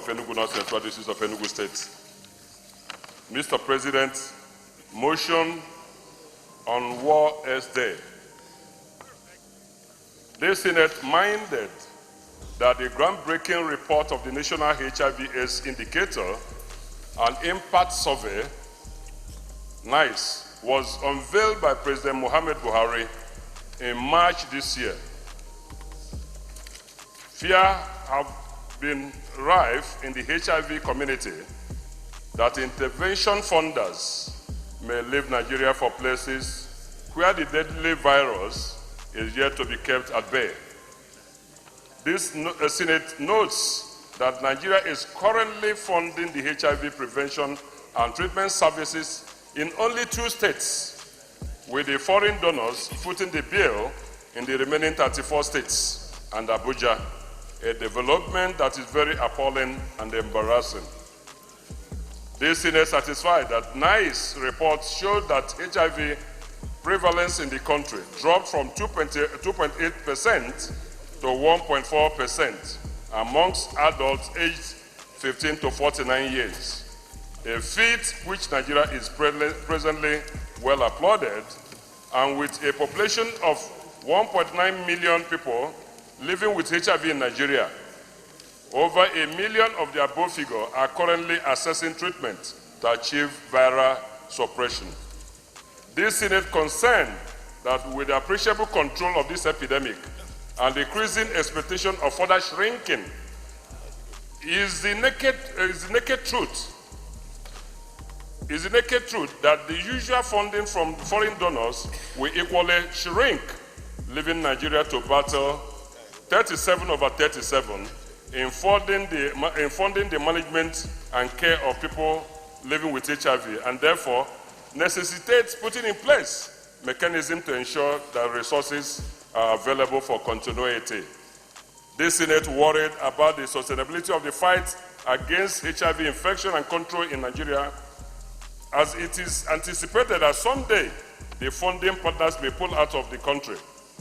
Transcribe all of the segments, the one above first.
Enugu North Central District of Enugu State. Mr. President, motion on War S Day. The Senate minded that the groundbreaking report of the National HIV/AIDS Indicator and Impact Survey, NICE, was unveiled by President Muhammad Buhari in March this year. Fear have been rife in the HIV community that intervention funders may leave Nigeria for places where the deadly virus is yet to be kept at bay. This Senate notes that Nigeria is currently funding the HIV prevention and treatment services in only 2 states, with the foreign donors footing the bill in the remaining 34 states and Abuja, a development that is very appalling and embarrassing. This Senate satisfied that NICE reports showed that HIV prevalence in the country dropped from 2.8% to 1.4% amongst adults aged 15 to 49 years, a feat which Nigeria is presently well applauded, and with a population of 1.9 million people living with HIV in Nigeria. Over 1 million of the above figure are currently accessing treatment to achieve viral suppression. This Senate concerned that with the appreciable control of this epidemic and the increasing expectation of further shrinking, is the naked truth that the usual funding from foreign donors will equally shrink, leaving Nigeria to battle 37/37 in funding the management and care of people living with HIV, and therefore necessitates putting in place mechanisms to ensure that resources are available for continuity. This Senate worried about the sustainability of the fight against HIV infection and control in Nigeria, as it is anticipated that someday the funding partners may pull out of the country.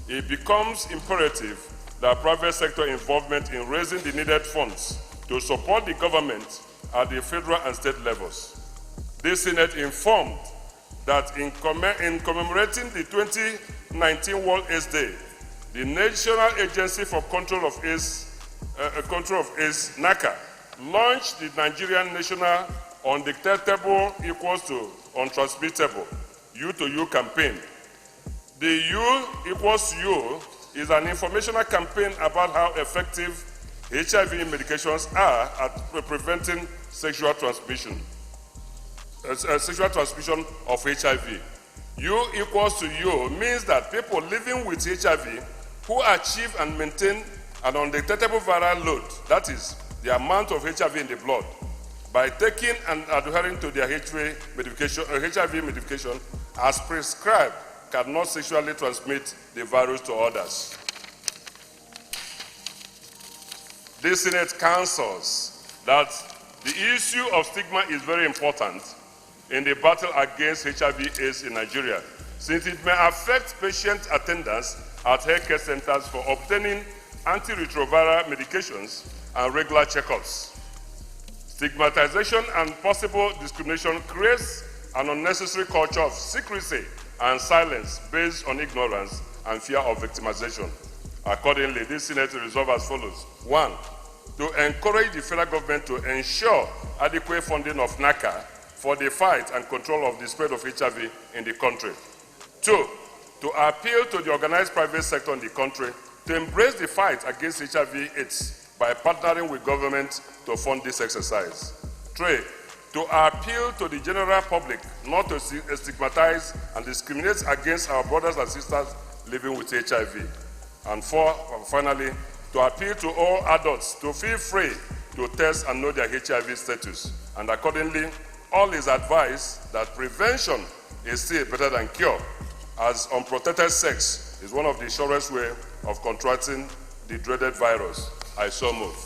It becomes imperative that private sector involvement in raising the needed funds to support the government at the federal and state levels. This Senate informed that in commemorating the 2019 World AIDS Day, the National Agency for Control of AIDS, NACA, launched the Nigerian National Undetectable equals to Untransmittable U2U campaign. The U equals to U is an informational campaign about how effective HIV medications are at preventing sexual transmission of HIV. U equals to U means that people living with HIV who achieve and maintain an undetectable viral load, that is, the amount of HIV in the blood, by taking and adhering to their HIV medication as prescribed, cannot sexually transmit the virus to others. This Senate counsels that the issue of stigma is very important in the battle against HIV/AIDS in Nigeria, since it may affect patient attendance at healthcare centers for obtaining antiretroviral medications and regular checkups. Stigmatization and possible discrimination creates an unnecessary culture of secrecy and silence based on ignorance and fear of victimization. Accordingly, this Senate resolved as follows. 1, to encourage the federal government to ensure adequate funding of NACA for the fight and control of the spread of HIV in the country. 2, to appeal to the organized private sector in the country to embrace the fight against HIV/AIDS by partnering with government to fund this exercise. 3, to appeal to the general public not to stigmatize and discriminate against our brothers and sisters living with HIV. And 4, finally, to appeal to all adults to feel free to test and know their HIV status. And accordingly, all is advised that prevention is still better than cure, as unprotected sex is one of the surest ways of contracting the dreaded virus. I so move.